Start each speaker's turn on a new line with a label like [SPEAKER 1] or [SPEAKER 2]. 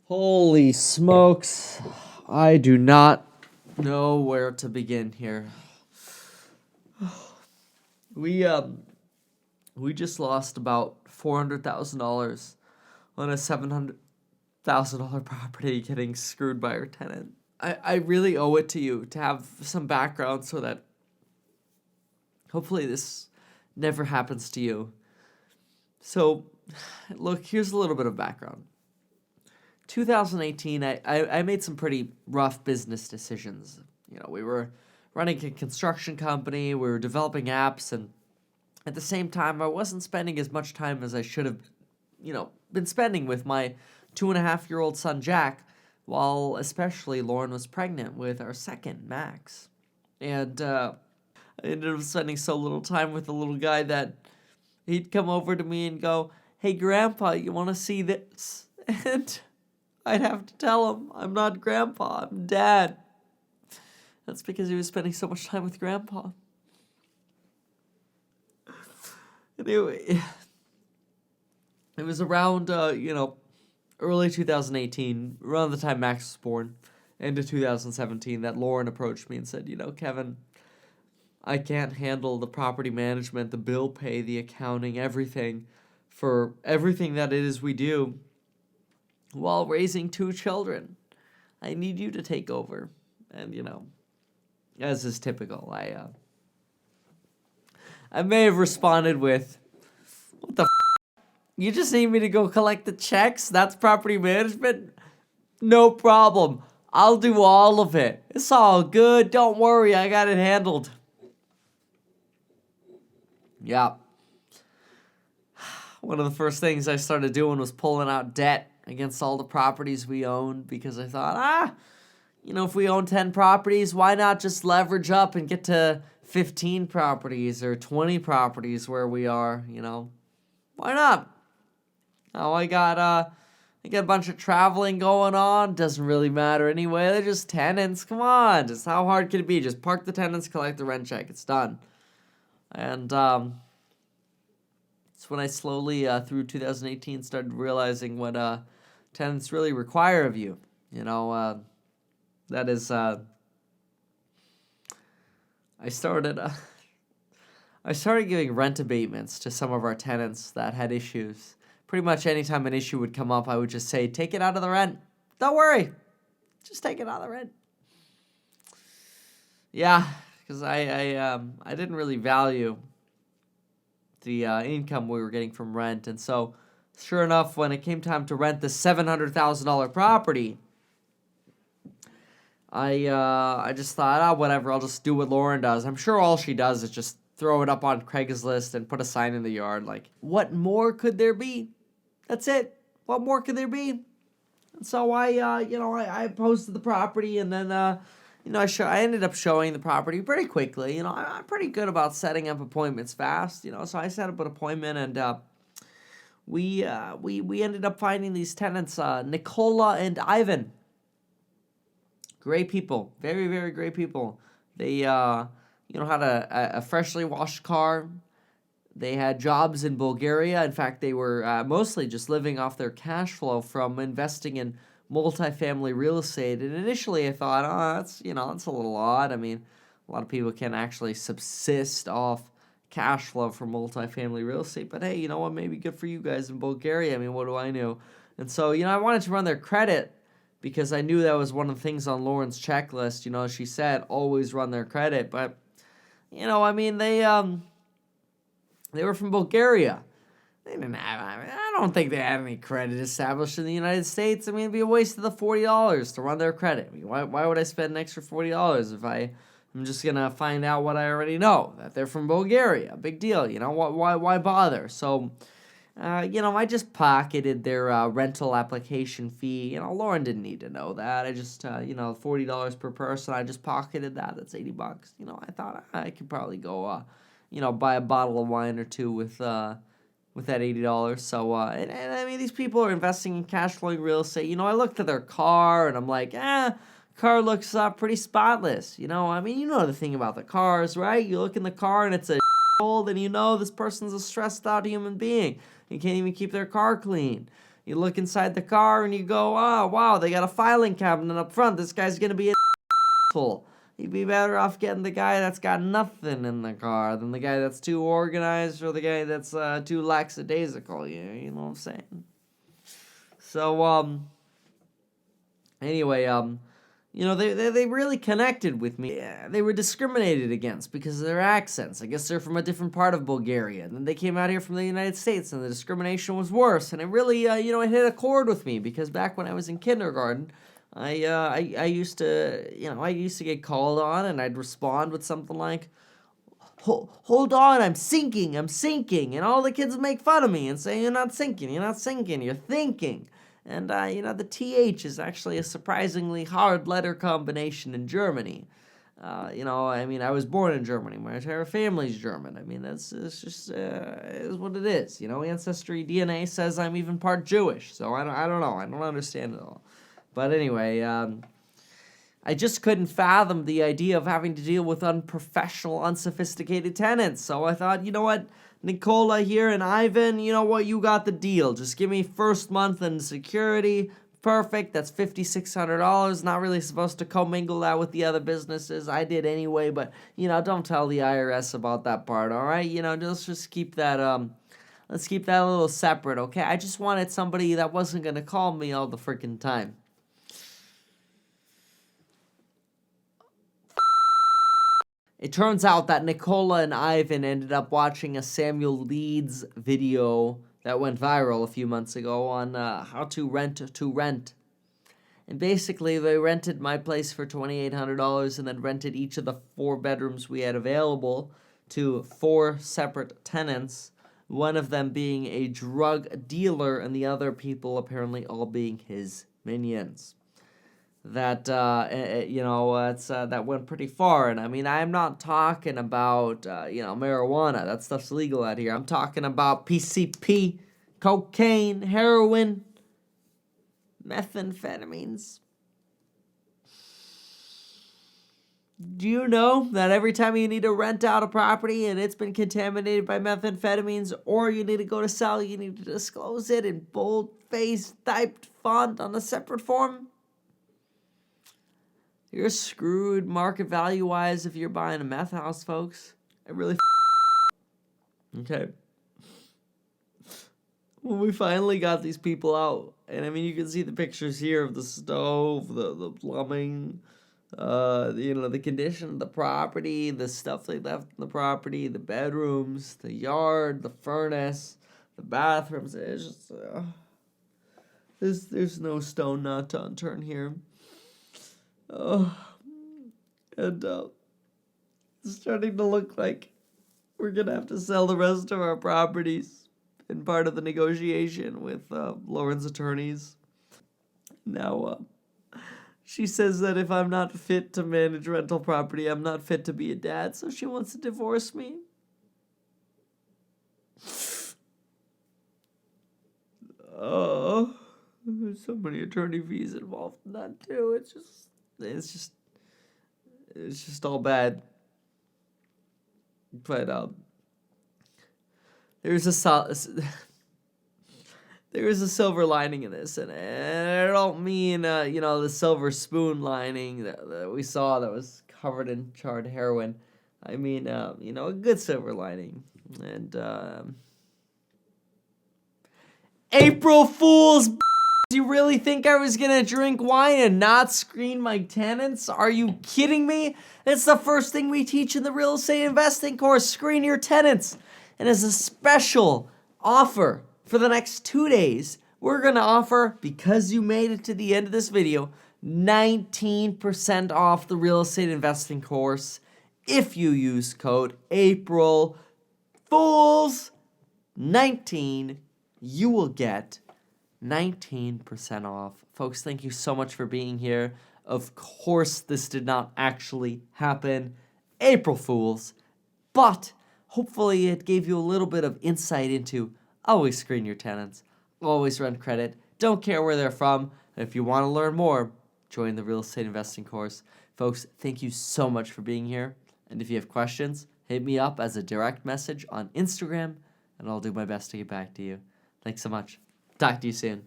[SPEAKER 1] Holy smokes. I do not know where to begin here. We just lost about $400,000 on a $700,000 property getting screwed by our tenant. I really owe it to you to have some background so that hopefully this never happens to you. So, look, here's a little bit of background. 2018, I made some pretty rough business decisions. We were running a construction company, we were developing apps, and at the same time, I wasn't spending as much time as I should have, been spending with my 2.5-year-old son, Jack, while especially Lauren was pregnant with our second, Max. And I ended up spending so little time with the little guy that he'd come over to me and go, "Hey, Grandpa, you want to see this?" And I'd have to tell him, "I'm not Grandpa, I'm Dad." That's because he was spending so much time with Grandpa. Anyway, it was around, early 2018, around the time Max was born, into 2017, that Lauren approached me and said, "Kevin, I can't handle the property management, the bill pay, the accounting, everything, for everything that it is we do while raising 2 children. I need you to take over." And, as is typical, I may have responded with, "What the You just need me to go collect the checks? That's property management? No problem. I'll do all of it. It's all good. Don't worry. I got it handled." Yeah. One of the first things I started doing was pulling out debt against all the properties we owned because I thought, if we own 10 properties, why not just leverage up and get to 15 properties or 20 properties where we are, Why not? Oh, I got a bunch of traveling going on. Doesn't really matter anyway. They're just tenants. Come on. Just how hard can it be? Just park the tenants, collect the rent check. It's done. And it's when I slowly, through 2018, started realizing what tenants really require of you. That is, I started giving rent abatements to some of our tenants that had issues. Pretty much anytime an issue would come up, I would just say, "Take it out of the rent. Don't worry. Just take it out of the rent." Yeah, because I didn't really value the income we were getting from rent. And so, sure enough, when it came time to rent the $700,000 property, I just thought, whatever, I'll just do what Lauren does. I'm sure all she does is just throw it up on Craigslist and put a sign in the yard. Like, what more could there be? That's it. What more could there be? And so I posted the property, and then, I ended up showing the property pretty quickly. I'm pretty good about setting up appointments fast, so I set up an appointment, and we ended up finding these tenants, Nicola and Ivan. Great people. Very, very great people. They, had a freshly washed car. They had jobs in Bulgaria. In fact, they were mostly just living off their cash flow from investing in multifamily real estate. And initially I thought, that's a little odd. I mean, a lot of people can actually subsist off cash flow from multifamily real estate. But hey, you know what? Maybe good for you guys in Bulgaria. I mean, what do I know? And so, I wanted to run their credit because I knew that was one of the things on Lauren's checklist. She said always run their credit. But, they were from Bulgaria. They didn't have, I don't think they had any credit established in the United States. I mean, it'd be a waste of the $40 to run their credit. I mean, why would I spend an extra $40 if I'm just going to find out what I already know, that they're from Bulgaria? Big deal, why bother? So, I just pocketed their rental application fee. Lauren didn't need to know that. I just, $40 per person. I just pocketed that. That's $80. I thought I could probably go, buy a bottle of wine or two with that $80. So, and I mean, these people are investing in cash flowing real estate. I looked at their car and I'm like, car looks pretty spotless. The thing about the cars, right? You look in the car and it's a old, and this person's a stressed out human being. You can't even keep their car clean. You look inside the car and you go, oh, wow, they got a filing cabinet up front. This guy's going to be an asshole. You'd be better off getting the guy that's got nothing in the car than the guy that's too organized or the guy that's too lackadaisical. You know what I'm saying? So, anyway, they really connected with me. Yeah, they were discriminated against because of their accents. I guess they're from a different part of Bulgaria. And then they came out here from the United States, and the discrimination was worse. And it really, it hit a chord with me because back when I was in kindergarten, I used to get called on, and I'd respond with something like, hold on, I'm sinking. And all the kids make fun of me and say, you're not sinking, you're thinking. And, the TH is actually a surprisingly hard letter combination in Germany. I was born in Germany. My entire family's German. I mean, it's just is what it is. Ancestry DNA says I'm even part Jewish. So I don't know. I don't understand it all. But anyway, I just couldn't fathom the idea of having to deal with unprofessional, unsophisticated tenants. So I thought, you know what, Nicola here and Ivan, you know what, you got the deal. Just give me first month and security. Perfect. That's $5,600. Not really supposed to commingle that with the other businesses. I did anyway, but, don't tell the IRS about that part, all right? Let's just keep that, let's keep that a little separate, okay? I just wanted somebody that wasn't going to call me all the freaking time. It turns out that Nicola and Ivan ended up watching a Samuel Leeds video that went viral a few months ago on how to rent. And basically, they rented my place for $2,800 and then rented each of the 4 bedrooms we had available to 4 separate tenants, one of them being a drug dealer and the other people apparently all being his minions. That that went pretty far. And I mean, I'm not talking about marijuana. That stuff's legal out here. I'm talking about PCP, cocaine, heroin, methamphetamines. Do you know that every time you need to rent out a property and it's been contaminated by methamphetamines, or you need to go to sell, you need to disclose it in bold-faced typed font on a separate form? You're screwed market value-wise if you're buying a meth house, folks. Okay. When we finally got these people out, and I mean, you can see the pictures here of the stove, the plumbing, the condition of the property, the stuff they left in the property, the bedrooms, the yard, the furnace, the bathrooms. It's just, there's no stone not to unturned here. And it's starting to look like we're going to have to sell the rest of our properties in part of the negotiation with Lauren's attorneys. Now, she says that if I'm not fit to manage rental property, I'm not fit to be a dad, so she wants to divorce me. There's so many attorney fees involved in that too. It's just all bad. But there's a silver lining in this, and I don't mean the silver spoon lining that we saw that was covered in charred heroin. I mean a good silver lining. And April Fools. You really think I was gonna drink wine and not screen my tenants? Are you kidding me? It's the first thing we teach in the real estate investing course, screen your tenants. And as a special offer for the next 2 days, we're gonna offer, because you made it to the end of this video, 19% off the real estate investing course if you use code April Fools 19. You will get 19% off. Folks, thank you so much for being here. Of course, this did not actually happen. April Fools. But hopefully it gave you a little bit of insight into always screen your tenants, always rent credit, don't care where they're from. And if you want to learn more, join the real estate investing course. Folks, thank you so much for being here. And if you have questions, hit me up as a direct message on Instagram, and I'll do my best to get back to you. Thanks so much. Talk to you soon.